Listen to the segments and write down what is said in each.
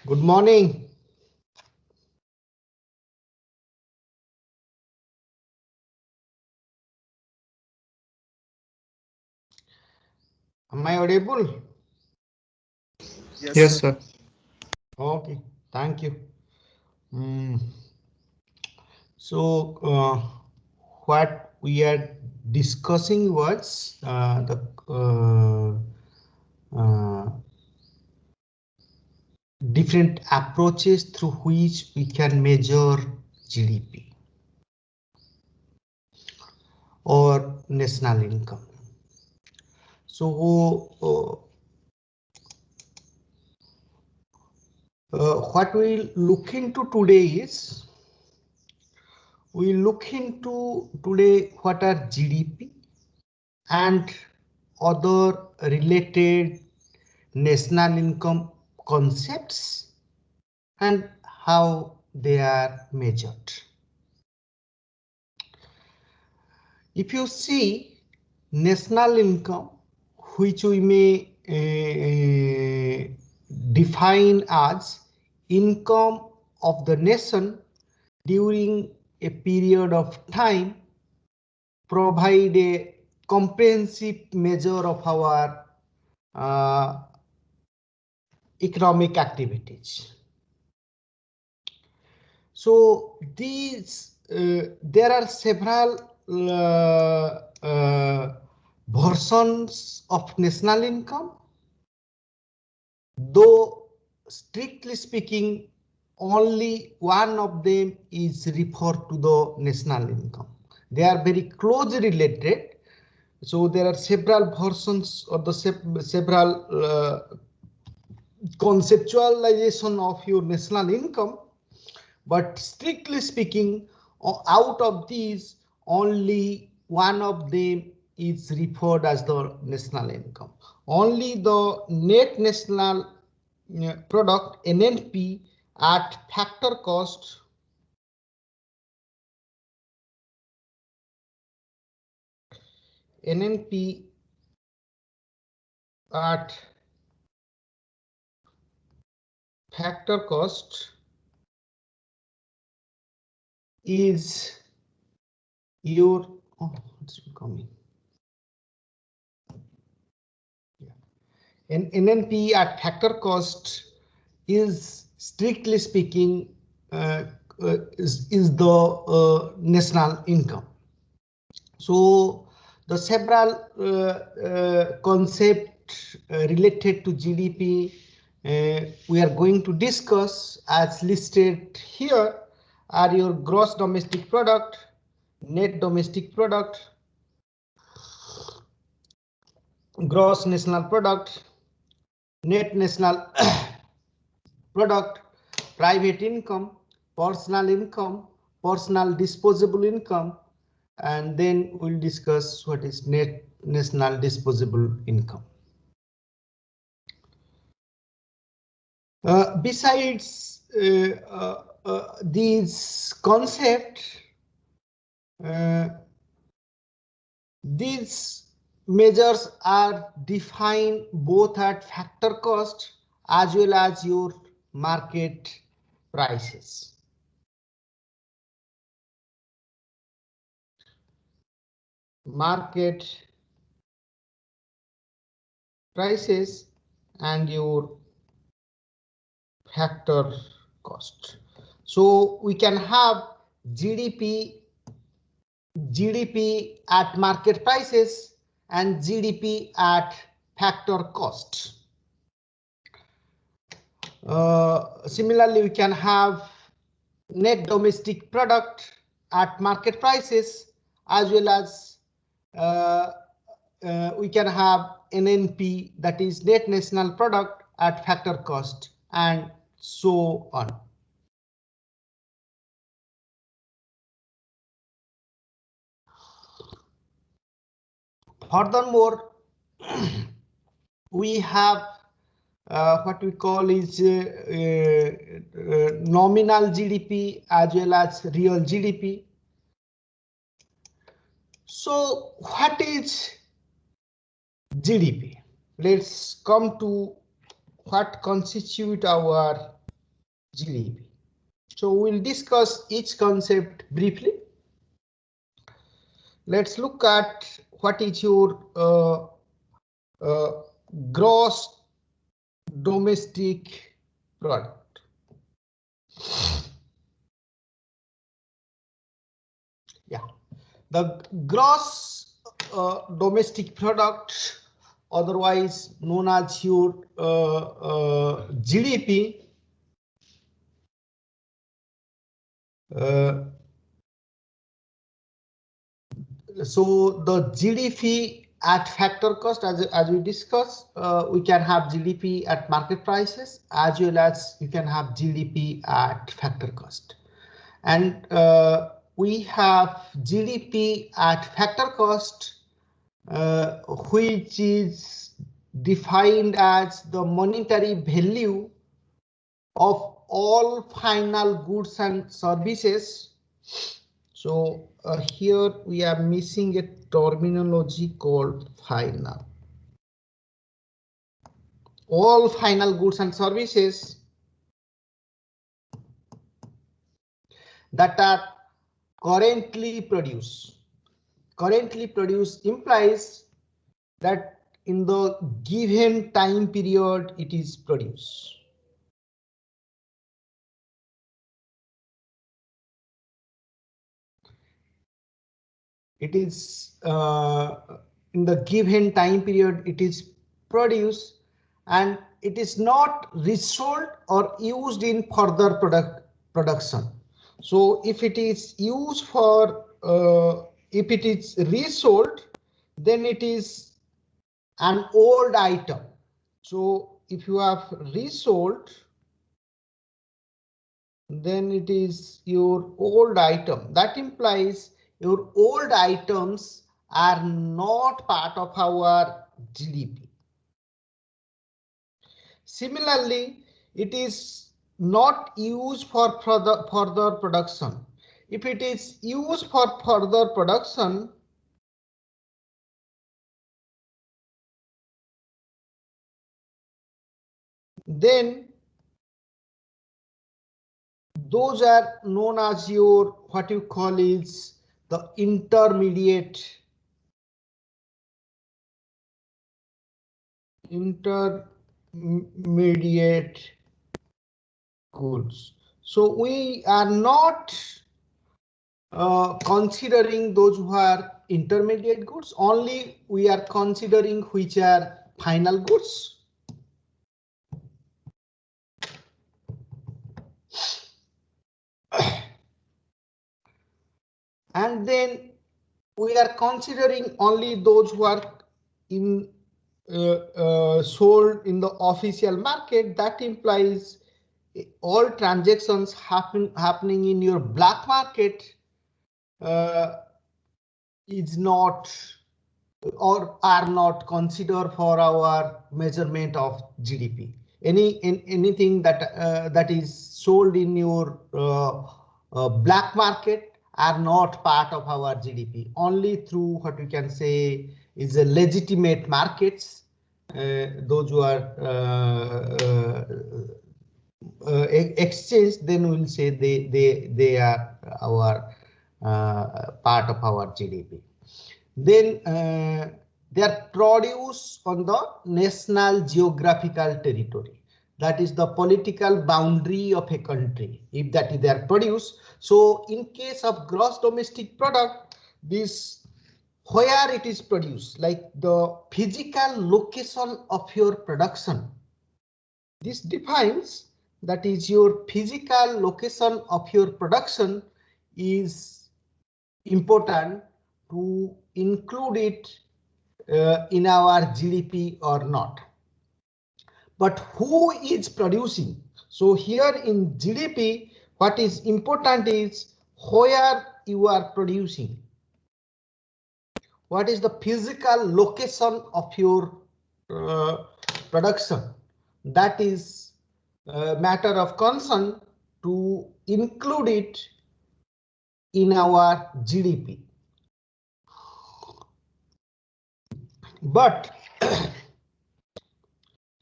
Good morning. Am I audible? Yes, sir. Okay, thank you. Mm, So, what we are discussing was the different approaches through which we can measure GDP or national income. So, what we look into today is we look into today what are GDP and other related national income concepts and how they are measured. If you see national income, which we may define as income of the nation during a period of time, provide a comprehensive measure of our economic activities. So there are several versions of national income, though strictly speaking, only one of them is referred to the national income. They are very closely related. So there are several versions or the several conceptualization of your national income, but strictly speaking, out of these, only one of them is referred as the national income. Only the net national product NNP at factor cost NNP at factor cost is your it's coming. And NNP at factor cost is strictly speaking is the national income. So the several concept related to GDP we are going to discuss as listed here are your gross domestic product, net domestic product, gross national product, net national product, private income, personal disposable income, and then we'll discuss what is net national disposable income. Besides these concepts, these measures are defined both at factor cost as well as your market prices. Market prices and your factor cost. So we can have GDP at market prices and GDP at factor cost. Similarly, we can have net domestic product at market prices as well as we can have NNP, that is net national product, at factor cost, and so on. Furthermore, we have what we call is nominal GDP as well as real GDP. So what is GDP? Let's come to what constitute our GDP. So we'll discuss each concept briefly. Let's look at what is your gross domestic product. Yeah, the gross domestic product, otherwise known as your GDP, so the GDP at factor cost, as we discussed, we can have GDP at market prices as well as you can have GDP at factor cost. And we have GDP at factor cost, which is defined as the monetary value of all final goods and services. So here we are missing a terminology called final. All final goods and services that are currently produced. Currently produced implies that in the given time period it is produced. It is in the given time period it is produced, and it is not resold or used in further production. So if it is used for if it is resold, then it is an old item. So if you have resold, then it is your old item. That implies your old items are not part of our GDP. Similarly, it is not used for further production. If it is used for further production, then those are known as your what you call is the intermediate goods. So we are not considering those who are intermediate goods, only we are considering which are final goods. And then we are considering only those who are in sold in the official market. That implies all transactions happening in your black market is not or are not considered for our measurement of GDP. Anything that that is sold in your black market are not part of our GDP. Only through what we can say is a legitimate markets, those who are exchanged, then we'll say they are our part of our GDP. Then they are produced on the national geographical territory. That is the political boundary of a country. If that is they are produced. So in case of gross domestic product, this where it is produced, like the physical location of your production. This defines that is your physical location of your production is important to include it in our GDP or not. But who is producing? So here in GDP, what is important is where you are producing. What is the physical location of your production? That is a matter of concern to include it in our GDP. But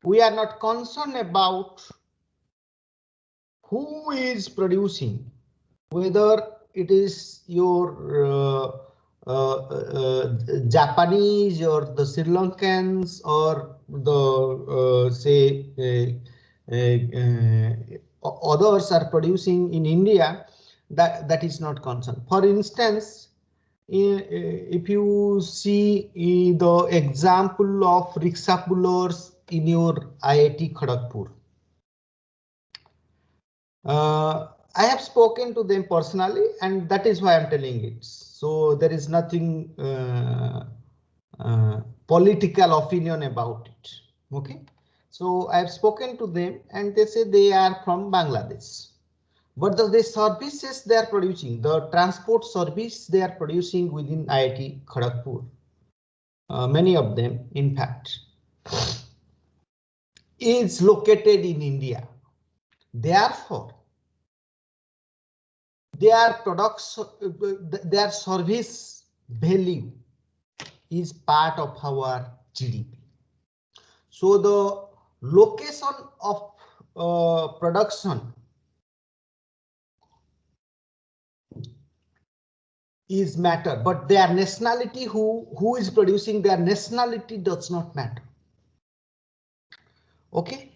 we are not concerned about who is producing, whether it is your Japanese or the Sri Lankans or the say others are producing in India, that is not concerned. For instance, if you see the example of rickshaw pullers in your IIT Kharagpur, I have spoken to them personally, and that is why I'm telling it. So there is nothing political opinion about it. Okay, so I have spoken to them, and they say they are from Bangladesh, but the services they are producing, the transport service they are producing within IIT Kharagpur, many of them, in fact, is located in India. Therefore, their products, their service value is part of our GDP. So the location of production is matter, but their nationality, who is producing, their nationality does not matter. Okay,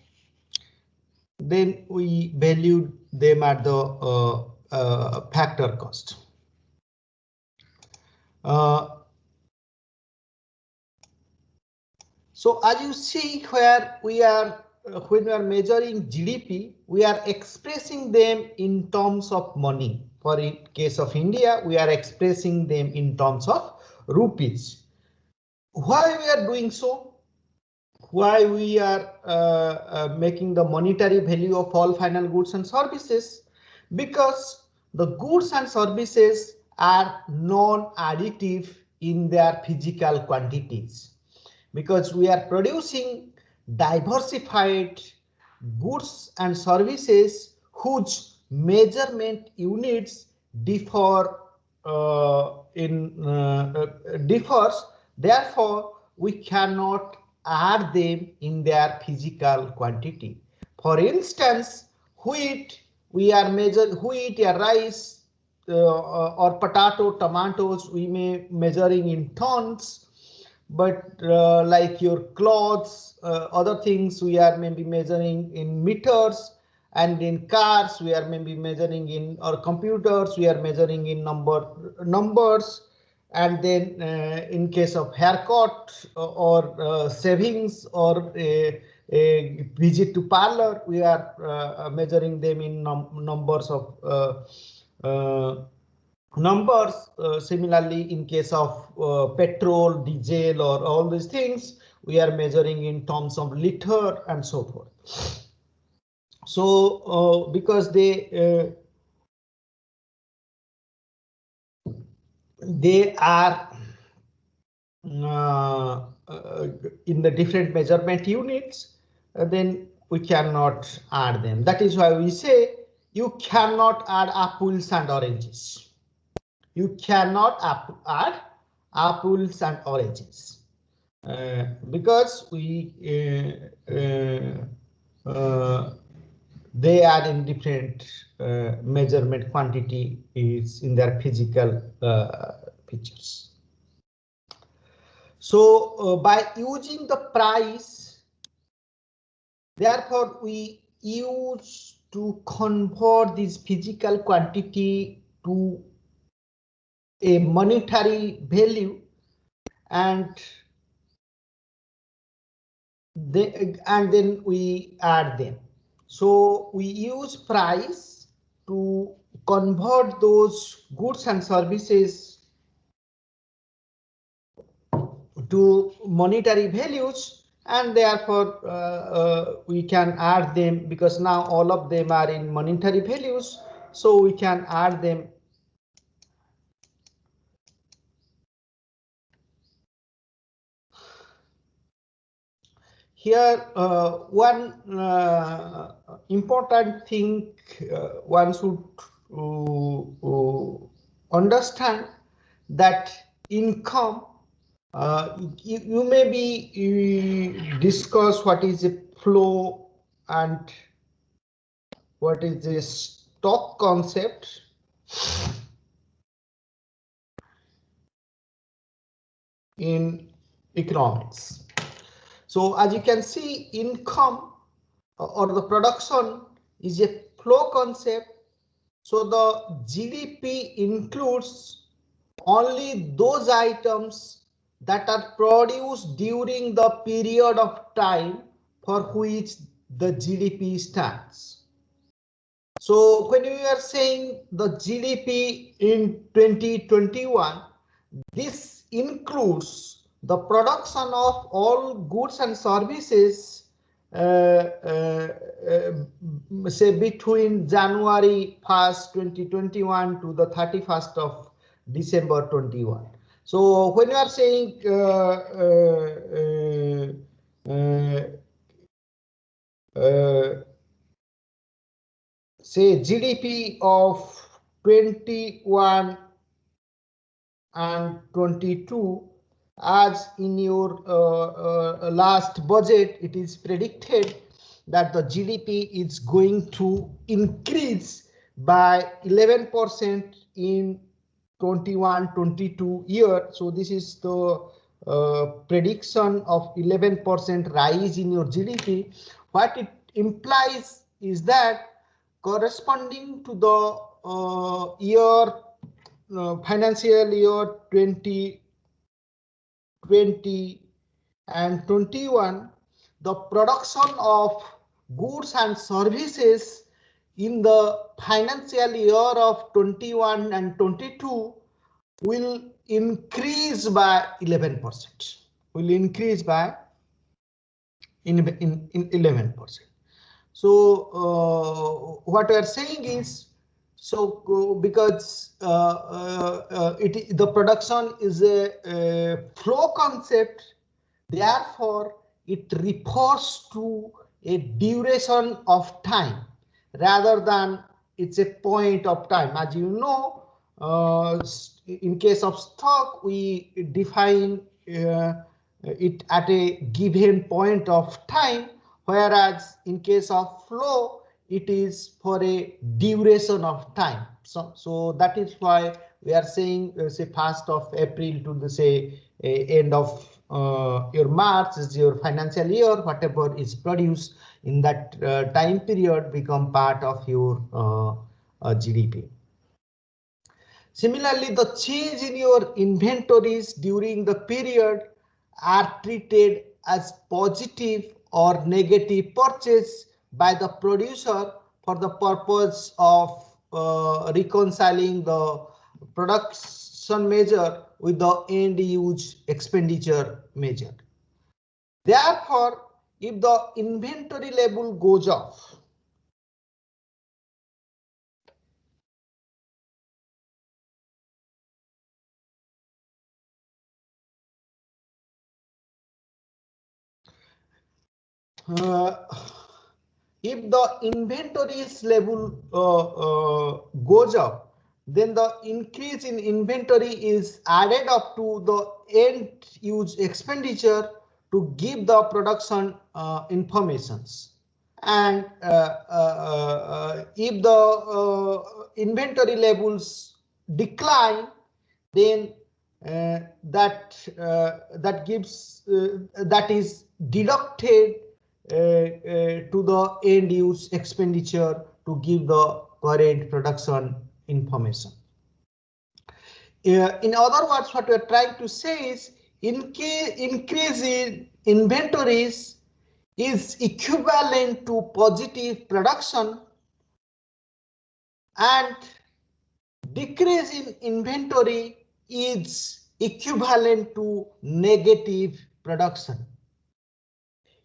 then we valued them at the factor cost. So as you see, where we are, when we are measuring GDP, we are expressing them in terms of money. For in case of India, we are expressing them in terms of rupees. Why we are doing so? Why we are making the monetary value of all final goods and services? Because the goods and services are non-additive in their physical quantities, because we are producing diversified goods and services whose measurement units differs. Therefore, we cannot add them in their physical quantity. For instance, wheat, we are measuring wheat or rice or potato, tomatoes, we may measuring in tons, but like your clothes, other things, we are maybe measuring in meters, and in cars we are maybe measuring in, or computers we are measuring in numbers, and then in case of haircut or savings or a visit to parlor, we are measuring them in numbers of numbers. Similarly, in case of petrol, diesel, or all these things, we are measuring in terms of liter and so forth. So because they are in the different measurement units, then we cannot add them. That is why we say you cannot add apples and oranges. You cannot add apples and oranges because they are in different measurement quantity is in their physical features. So by using the price, therefore we use to convert this physical quantity to a monetary value, and then we add them. So we use price to convert those goods and services to monetary values, and therefore we can add them, because now all of them are in monetary values, so we can add them. Here, one important thing one should understand, that income, you may be discuss what is a flow and what is the stock concept in economics. So as you can see, income or the production is a flow concept. So the GDP includes only those items that are produced during the period of time for which the GDP stands. So when we are saying the GDP in 2021, this includes the production of all goods and services say between January 1st, 2021 to the 31st of December 21. So when you are saying say GDP of 21 and 22, as in your last budget, it is predicted that the GDP is going to increase by 11% in 21-22 year. So this is the prediction of 11% rise in your GDP. What it implies is that corresponding to the financial year 2020 and 21, the production of goods and services in the financial year of 21 and 22 will increase by 11%. Will increase by 11%. So what we are saying is, so because the production is a flow concept, therefore it refers to a duration of time rather than it's a point of time. As you know, in case of stock, we define it at a given point of time, whereas in case of flow, it is for a duration of time. So that is why we are saying say 1st of April to the say end of your March is your financial year. Whatever is produced in that time period become part of your GDP. Similarly, the change in your inventories during the period are treated as positive or negative purchase by the producer for the purpose of reconciling the production measure with the end use expenditure measure. Therefore, if the inventory level goes up, if the inventories level goes up, then the increase in inventory is added up to the end use expenditure to give the production informations. And if the inventory levels decline, then that is deducted to the end use expenditure to give the current production information. In other words, what we are trying to say is increase in inventories is equivalent to positive production and decrease in inventory is equivalent to negative production.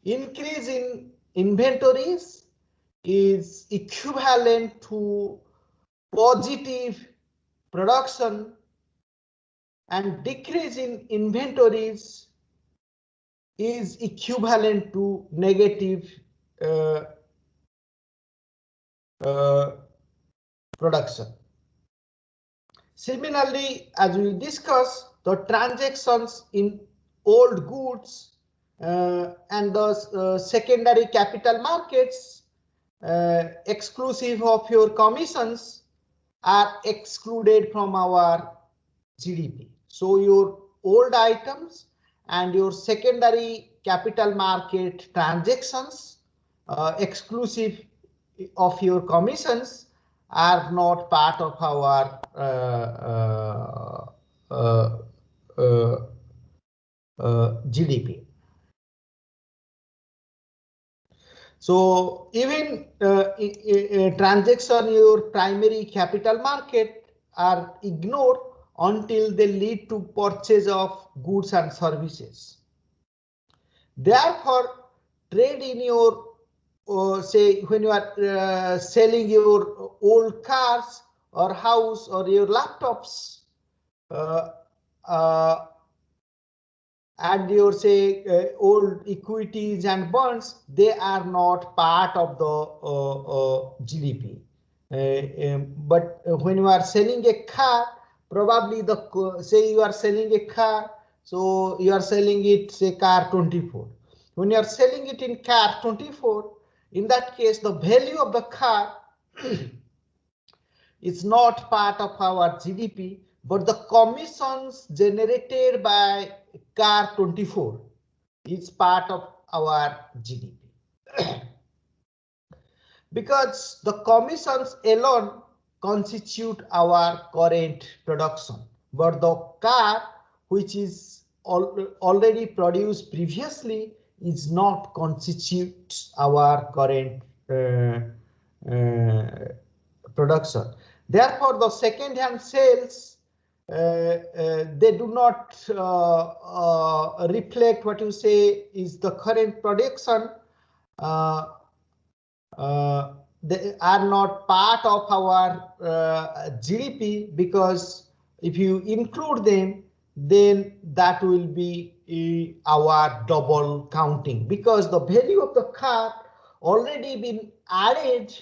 Increase in inventories is equivalent to positive production and decrease in inventories is equivalent to negative production. Similarly, as we discussed, the transactions in old goods and the secondary capital markets exclusive of your commissions are excluded from our GDP. So your old items and your secondary capital market transactions exclusive of your commissions are not part of our GDP. So even transaction your primary capital market are ignored until they lead to purchase of goods and services. Therefore, trade in your say when you are selling your old cars or house or your laptops uh, uh, and your say old equities and bonds, they are not part of the GDP. But when you are selling a car, probably the say you are selling a car, so you are selling it say car 24. When you are selling it in car 24, in that case the value of the car is not part of our GDP, but the commissions generated by car 24 is part of our GDP. Because the commissions alone constitute our current production, but the car which is already produced previously is not constitute our current production. Therefore, the second-hand sales they do not reflect what you say is the current production. They are not part of our GDP, because if you include them, then that will be our double counting, because the value of the car already been added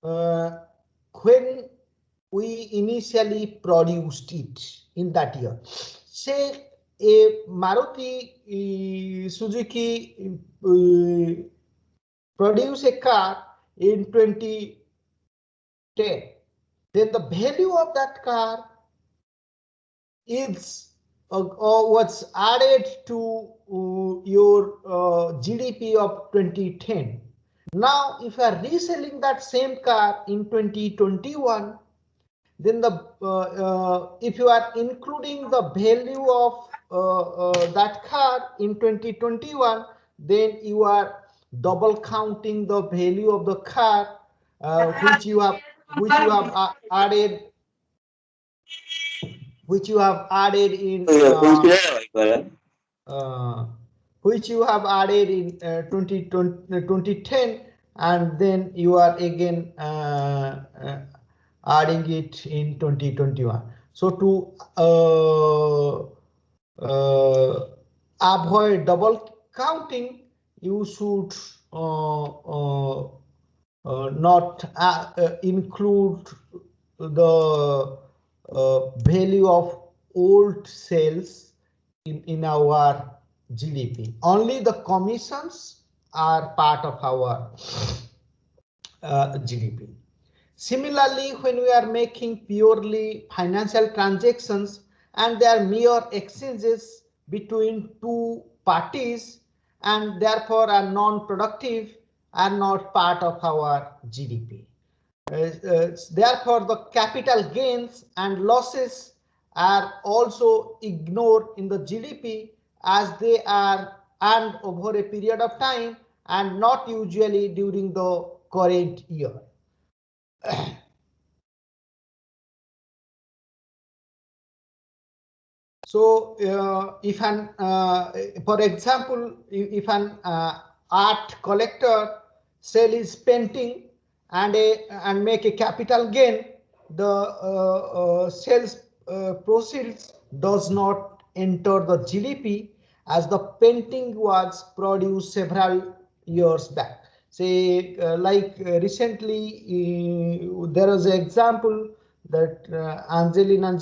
when we initially produced it in that year. Say a Maruti Suzuki produce a car in 2010, then the value of that car is what's added to your GDP of 2010. Now, if you are reselling that same car in 2021, then the if you are including the value of that car in 2021, then you are double counting the value of the car which you have added in which you have added in 2010, and then you are again adding it in 2021. So to avoid double counting, you should not include the value of old sales in our GDP. Only the commissions are part of our GDP. Similarly, when we are making purely financial transactions and they are mere exchanges between two parties and therefore are non-productive, are not part of our GDP. Therefore, the capital gains and losses are also ignored in the GDP, as they are earned over a period of time and not usually during the current year. So if an for example, if an art collector sell his painting and make a capital gain, the sales proceeds does not enter the GDP, as the painting was produced several years back. Say recently there was an example that Angelina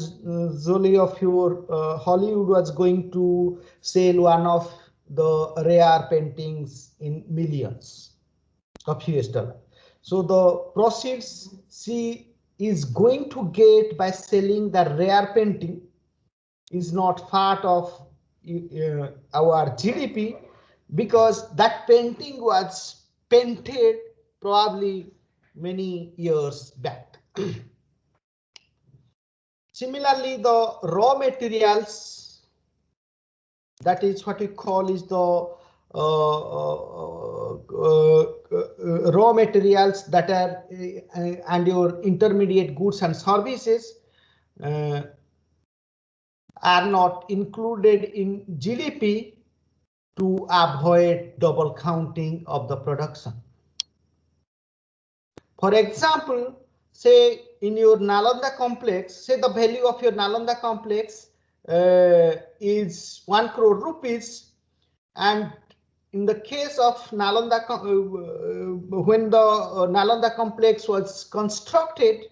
Jolie of your Hollywood was going to sell one of the rare paintings in millions. of US dollar. So the proceeds she is going to get by selling the rare painting is not part of our GDP, because that painting was painted probably many years back. Similarly, the raw materials, that is what we call is the raw materials that are and your intermediate goods and services are not included in GDP to avoid double counting of the production. For example, say in your Nalanda complex, say the value of your Nalanda complex is 1 crore rupees, and in the case of Nalanda, when the Nalanda complex was constructed,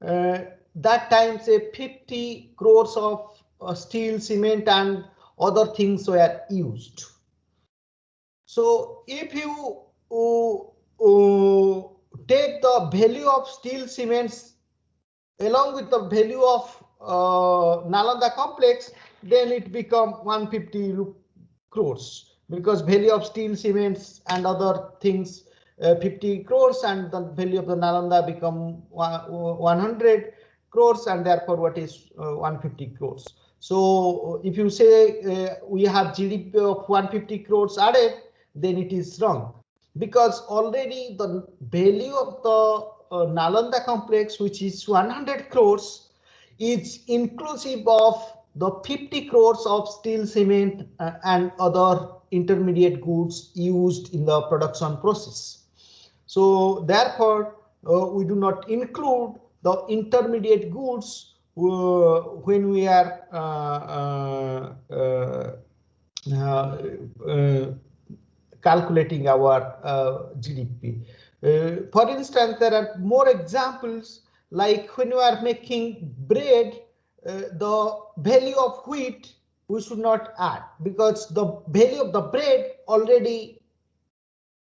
that time say 50 crores of steel, cement and other things were used. So if you take the value of steel, cements along with the value of Nalanda complex, then it become 150 crores, because value of steel, cements and other things 50 crores, and the value of the Nalanda become 100 crores, and therefore what is 150 crores. So if you say we have GDP of 150 crores added, then it is wrong, because already the value of the Nalanda complex, which is 100 crores, is inclusive of the 50 crores of steel, cement and other intermediate goods used in the production process. So therefore, we do not include the intermediate goods when we are calculating our GDP. For instance, there are more examples, like when you are making bread, the value of wheat we should not add, because the value of the bread already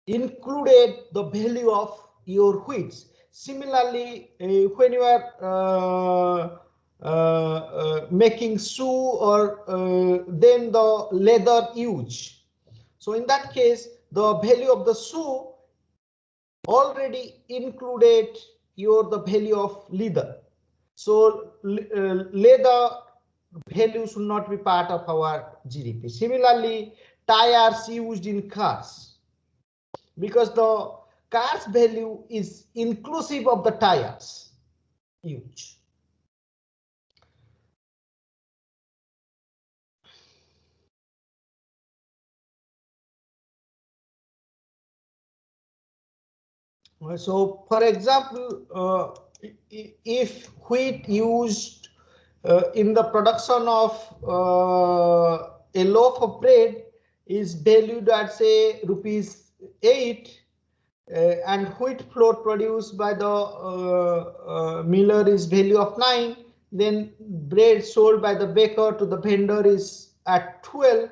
included the value of your wheats. Similarly, when you are making shoe, or then the leather use. So in that case, the value of the shoe already included the value of leather. So leather value should not be part of our GDP. Similarly, tires used in cars, because the car's value is inclusive of the tires used. So, for example, if wheat used in the production of a loaf of bread is valued at say ₹8, and wheat flour produced by the miller is value of 9, then bread sold by the baker to the vendor is at 12,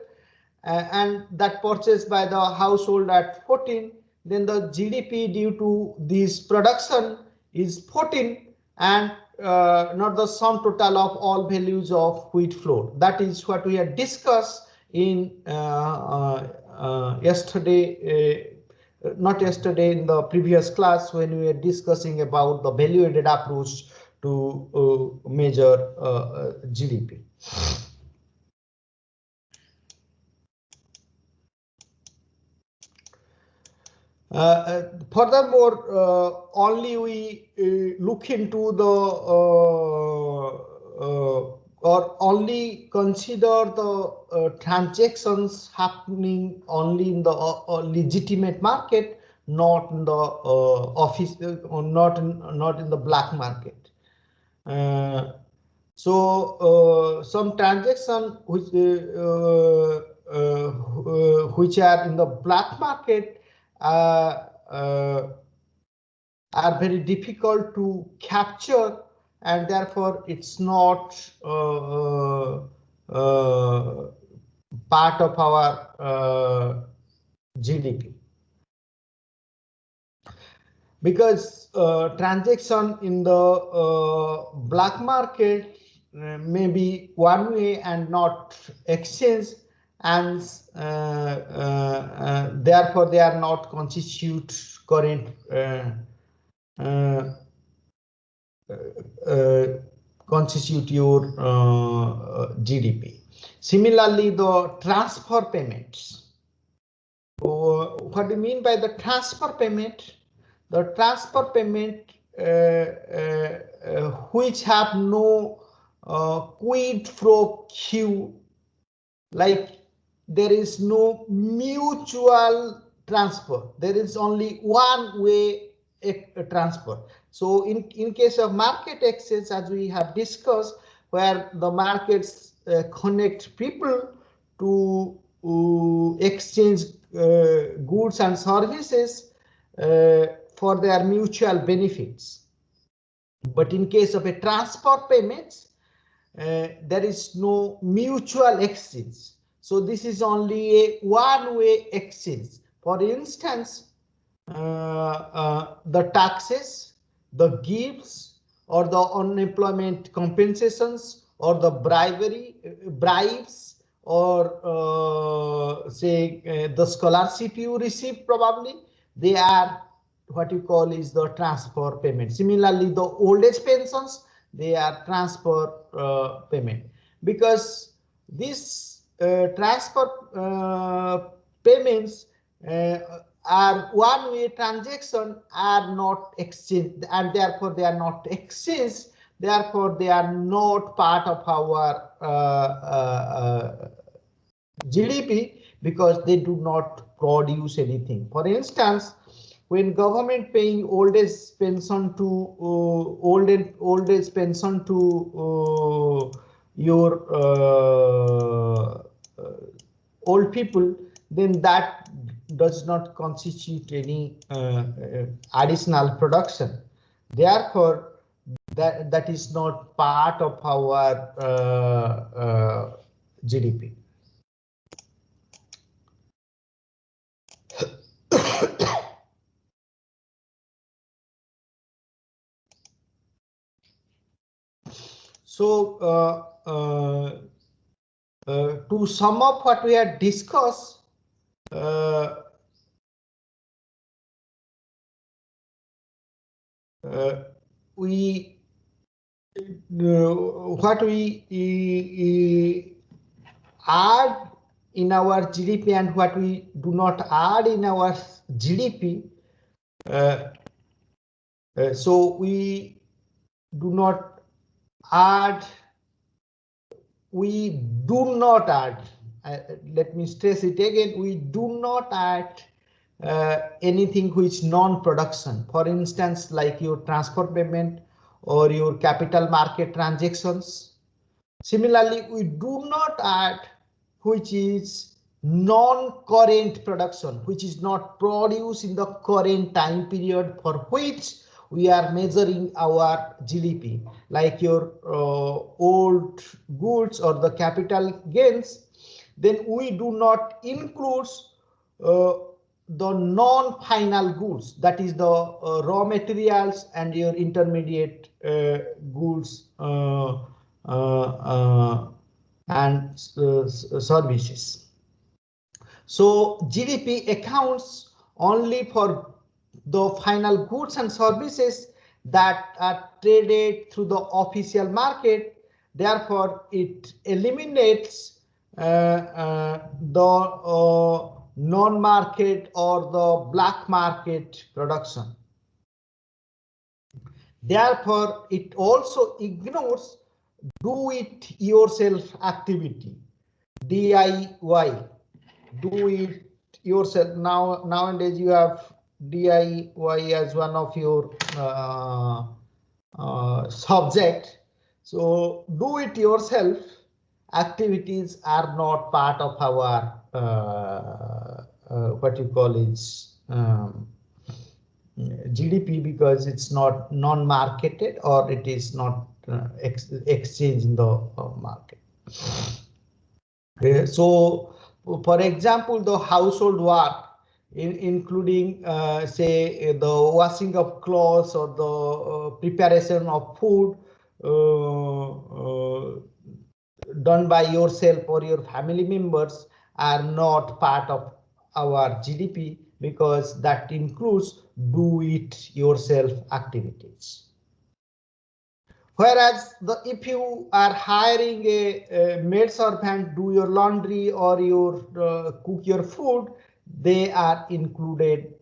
and that purchased by the household at 14, then the GDP due to this production is 14, and not the sum total of all values of wheat flour. That is what we had discussed in not yesterday, in the previous class, when we were discussing about the value added approach to measure GDP. Furthermore, only we look into the or only consider the transactions happening only in the legitimate market, not in the office, or not in the black market. So some transactions which are in the black market are very difficult to capture, and therefore it's not part of our GDP. because transaction in the black market may be one way and not exchange, and therefore they are not constitute current constitute your GDP. Similarly, the transfer payments. What do you mean by the transfer payment? The transfer payment which have no quid pro quo, like there is no mutual transfer. There is only one way transfer. So in case of market exchange, as we have discussed, where the markets connect people to exchange goods and services for their mutual benefits. But in case of a transfer payments, there is no mutual exchange. So this is only a one-way exchange. For instance, the taxes, the gifts, or the unemployment compensations, or the bribes, or say the scholarship you receive, probably they are what you call is the transfer payment. Similarly, the old age pensions, they are transfer payment, because this transfer payments are one-way transaction, are not exchanged, and therefore they are not exchanged. Therefore, they are not part of our GDP, because they do not produce anything. For instance, when government paying old age pension to old age pension to your old people, then that does not constitute any additional production. Therefore, that is not part of our GDP. So to sum up what we had discussed, what we add in our GDP and what we do not add in our GDP. So we do not add. We do not add. Let me stress it again. We do not add anything which non-production. For instance, like your transfer payment or your capital market transactions. Similarly, we do not add which is non-current production, which is not produced in the current time period for which we are measuring our GDP, like your old goods or the capital gains. Then we do not include the non-final goods, that is the raw materials and your intermediate goods and services. So GDP accounts only for the final goods and services that are traded through the official market. Therefore, it eliminates the non-market or the black market production. Therefore, it also ignores do it yourself activity, DIY, do it yourself. Nowadays you have DIY as one of your subject. So do it yourself activities are not part of our what you call is GDP, because it's not non-marketed or it is not exchanged in the market. So for example, the household work, including say the washing of clothes or the preparation of food done by yourself or your family members are not part of our GDP, because that includes do it yourself activities. Whereas if you are hiring a maid servant do your laundry or your cook your food, they are included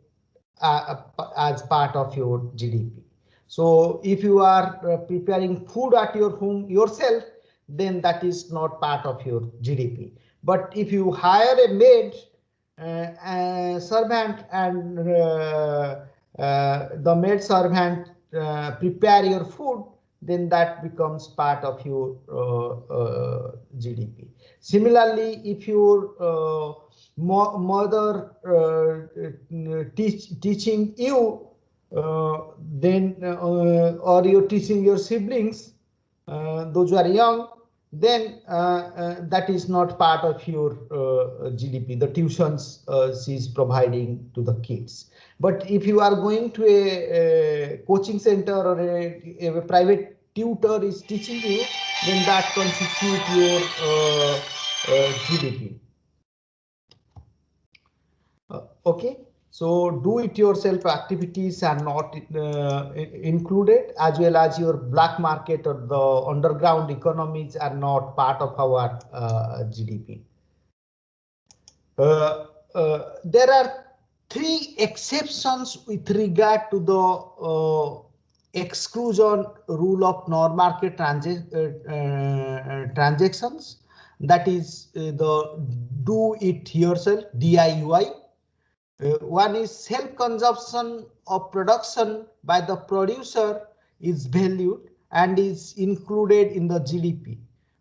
as part of your GDP. So if you are preparing food at your home yourself, then that is not part of your GDP. But if you hire a maid servant and the maid servant prepare your food, then that becomes part of your GDP. Similarly, if your mother teaching you, then or you're teaching your siblings, those who are young, then that is not part of your GDP, the tuitions she is providing to the kids. But if you are going to a coaching center or a private tutor is teaching you, then that constitutes your GDP. Okay, so do it yourself activities are not included, as well as your black market or the underground economies are not part of our GDP. There are 3 exceptions with regard to the exclusion rule of non-market transactions, that is the do it yourself DIY. One is self-consumption of production by the producer is valued and is included in the GDP.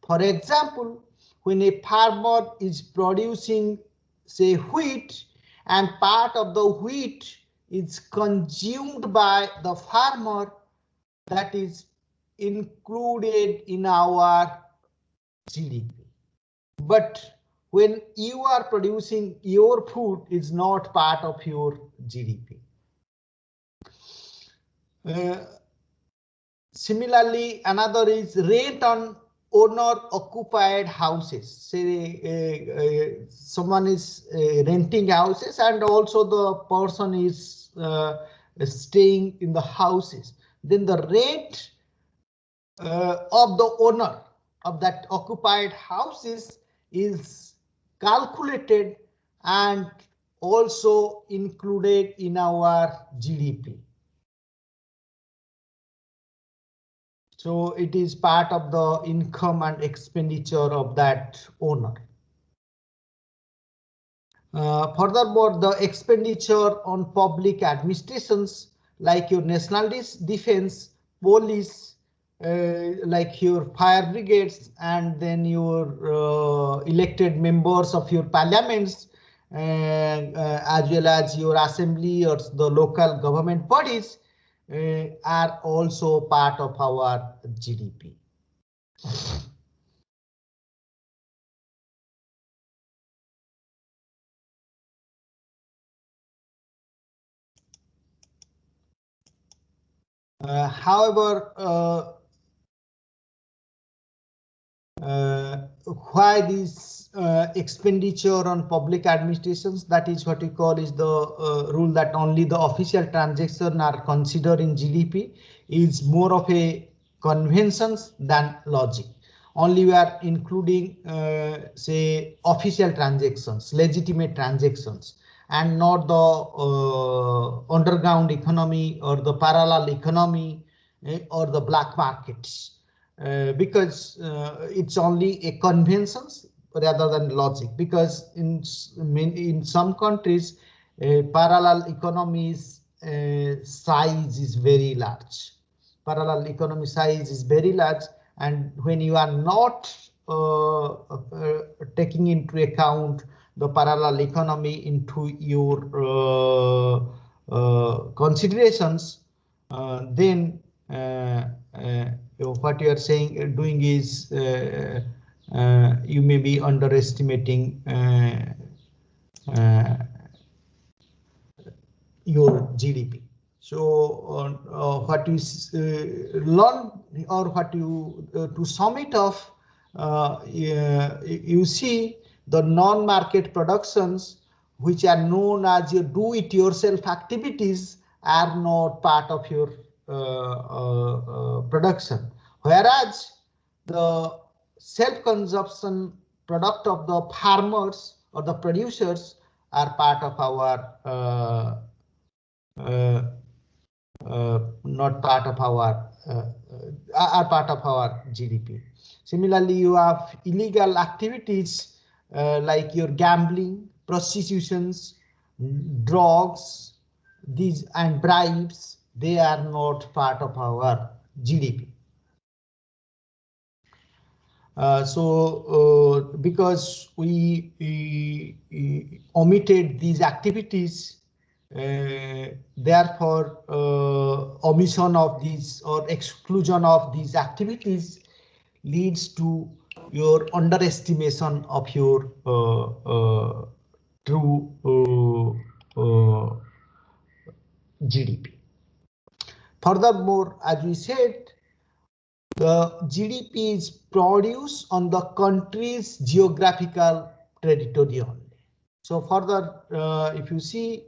For example, when a farmer is producing, say, wheat, and part of the wheat is consumed by the farmer, that is included in our GDP. But when you are producing your food, is not part of your GDP. Similarly, another is rent on owner occupied houses. Say someone is renting houses and also the person is staying in the houses. Then the rent of the owner of that occupied houses is calculated and also included in our GDP. So it is part of the income and expenditure of that owner. Furthermore, the expenditure on public administrations like your national defense, police, like your fire brigades, and then your elected members of your parliaments, as well as your assembly or the local government bodies are also part of our GDP. However, why this expenditure on public administrations, that is what we call is the rule that only the official transactions are considered in GDP, is more of a conventions than logic. Only we are including say official transactions, legitimate transactions, and not the underground economy or the parallel economy or the black markets. Because it's only a conventions rather than logic, because in some countries parallel economies size is very large. Parallel economy size is very large, and when you are not taking into account the parallel economy into your considerations, then what you are saying doing is you may be underestimating your GDP. So what you learn, or what you to sum it up, you see the non-market productions, which are known as your do-it-yourself activities, are not part of your production, whereas the self-consumption product of the farmers or the producers are part of our not part of our are part of our GDP. Similarly, you have illegal activities like your gambling, prostitutions, drugs, these and bribes. They are not part of our GDP. Because we omitted these activities, therefore omission of these or exclusion of these activities leads to your underestimation of your true GDP. Furthermore, as we said, the GDP is produced on the country's geographical territory only. So further, if you see,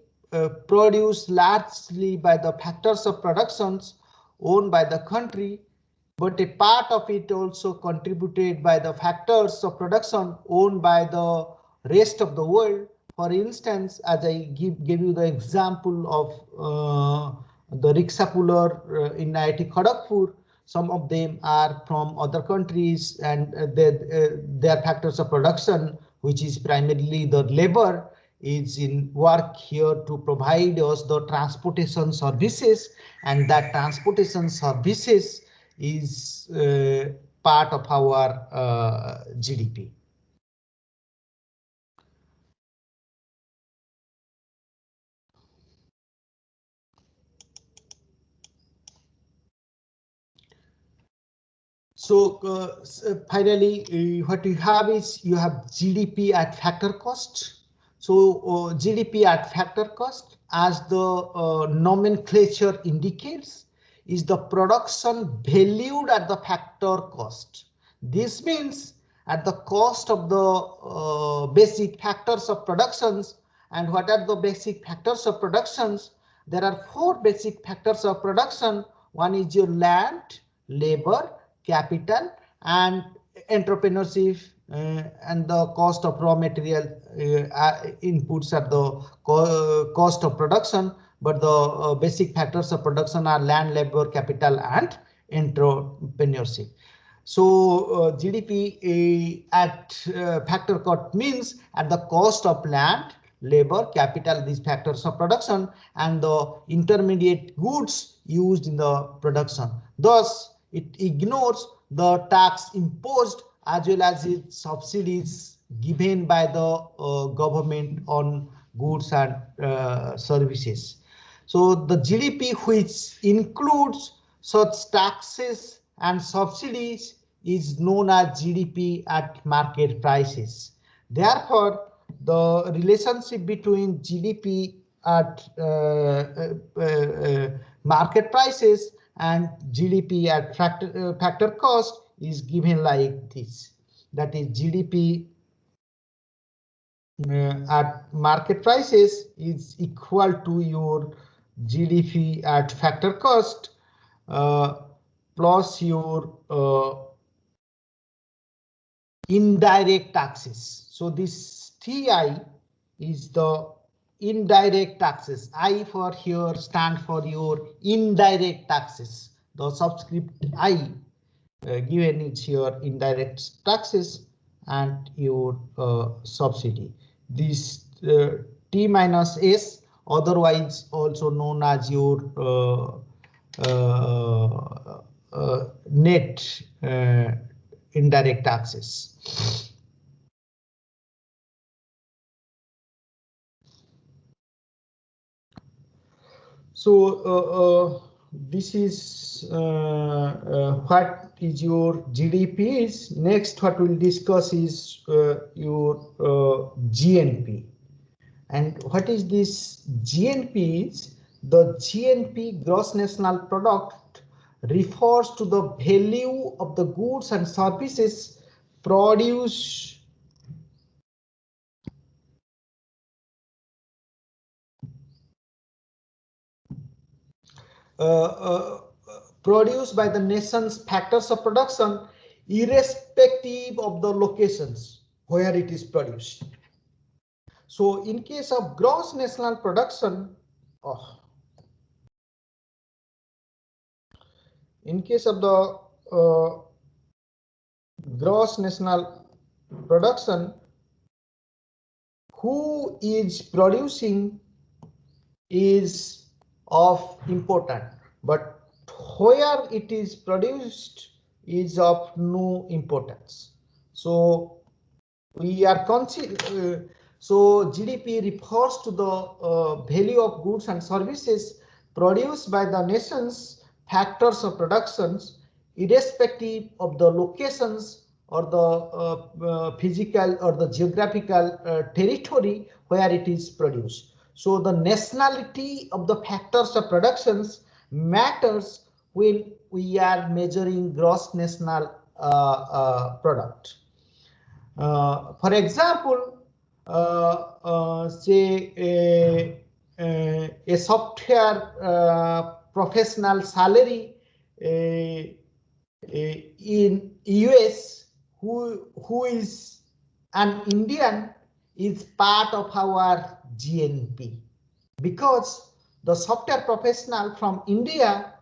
produced largely by the factors of productions owned by the country, but a part of it also contributed by the factors of production owned by the rest of the world. For instance, as I gave you the example of the rickshaw puller in IIT Kharagpur, some of them are from other countries, and their factors of production, which is primarily the labor, is in work here to provide us the transportation services, and that transportation services is part of our GDP. So finally, what you have is you have GDP at factor cost. So GDP at factor cost, as the nomenclature indicates, is the production valued at the factor cost. This means at the cost of the basic factors of productions. And what are the basic factors of productions? There are 4 basic factors of production. One is your land, labor, capital, and entrepreneurship, and the cost of raw material inputs at the cost of production. But the basic factors of production are land, labor, capital, and entrepreneurship. So GDP at factor cost means at the cost of land, labor, capital, these factors of production, and the intermediate goods used in the production. Thus, it ignores the tax imposed as well as its subsidies given by the government on goods and services. So the GDP, which includes such taxes and subsidies, is known as GDP at market prices. Therefore, the relationship between GDP at market prices and GDP at factor cost is given like this. That is, GDP at market prices is equal to your GDP at factor cost plus your indirect taxes. So this TI is the indirect taxes. I for here stand for your indirect taxes. The subscript I given is your indirect taxes and your subsidy. This T minus S, otherwise also known as your net indirect taxes. So this is what is your GDP is. Next, what we'll discuss is your GNP. And what is this GNP is? The GNP, gross national product, refers to the value of the goods and services produced produced by the nation's factors of production, irrespective of the locations where it is produced. So in case of gross national production, in case of the gross national production, who is producing is of important, but where it is produced is of no importance. So we are considering, so GDP refers to the value of goods and services produced by the nation's factors of productions, irrespective of the locations or the physical or the geographical territory where it is produced. So the nationality of the factors of productions matters when we are measuring gross national product. For example, say a software professional salary in US who is an Indian is part of our GNP, because the software professional from India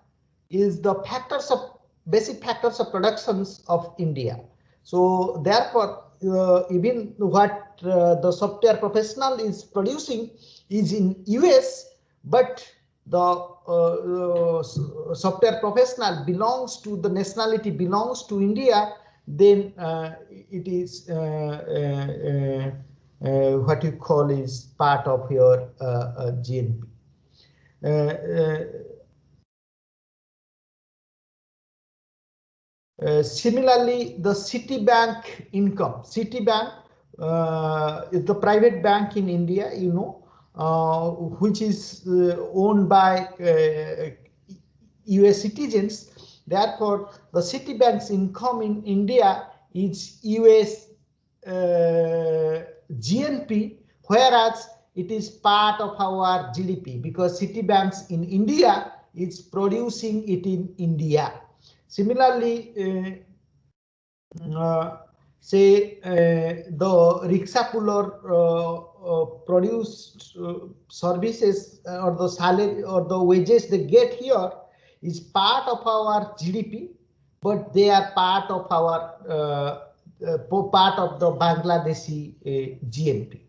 is the factors of basic factors of productions of India. So therefore, even what the software professional is producing is in US, but the software professional belongs to the nationality belongs to India, then it is what you call is part of your GNP. Similarly, the Citibank income. Citibank is the private bank in India, you know, which is owned by US citizens. Therefore, the Citibank's income in India is US GNP, whereas it is part of our GDP because Citibank's in India is producing it in India. Similarly, say the rickshaw puller produced services or the salary or the wages they get here is part of our GDP, but they are part of our part of the Bangladeshi GNP.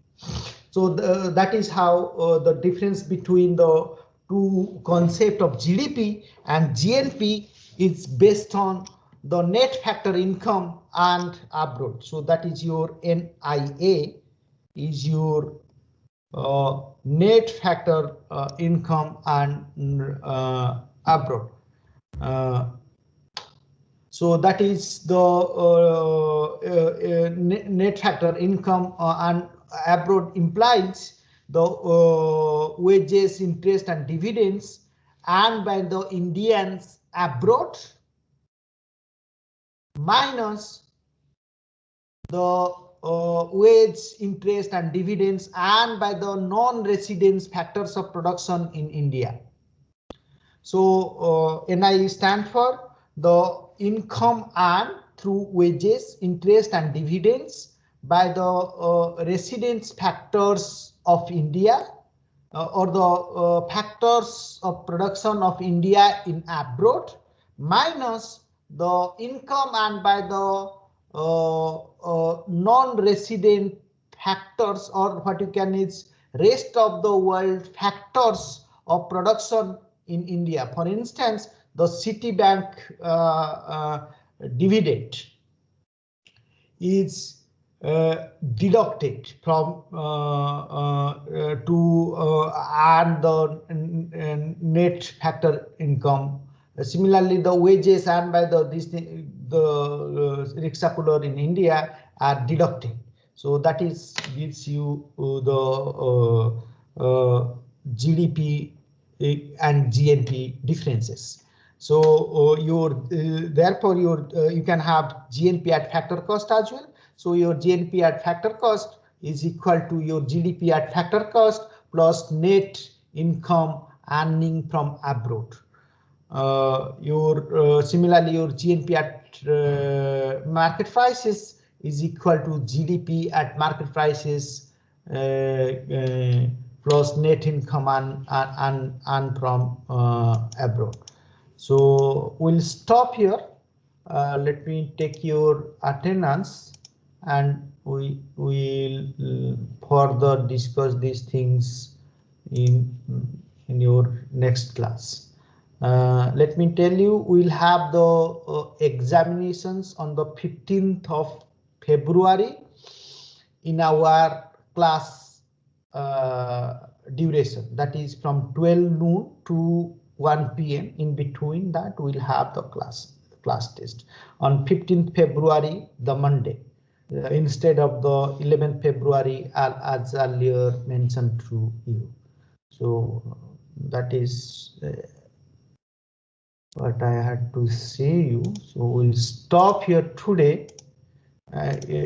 So that is how the difference between the two concept of GDP and GNP is based on the net factor income and abroad. So that is your NIA is your net factor income and abroad. So that is the net factor income and abroad implies the wages, interest and dividends earned by the Indians abroad minus the wage, interest and dividends earned by the non-residents factors of production in India. So NI stands for the income earned through wages, interest and dividends by the residents factors of India or the factors of production of India in abroad minus the income earned by the non-resident factors or what you can is rest of the world factors of production in India. For instance, the Citibank dividend is deducted from to earn the net factor income. Similarly, the wages earned by the rickshaw puller in India are deducted. So that is gives you the GDP and GNP differences. So therefore you can have GNP at factor cost as well. So your GNP at factor cost is equal to your GDP at factor cost plus net income earning from abroad. Similarly your GNP at market prices is equal to GDP at market prices plus net income and from abroad. So we'll stop here. Let me take your attendance and we will further discuss these things in your next class. Let me tell you, we'll have the examinations on the 15th of February in our class duration, that is from 12 noon to 1 p.m. In between that we'll have the class test on 15th February, the Monday, instead of the 11th February as earlier mentioned to you. So that is what I had to say you. So we'll stop here today.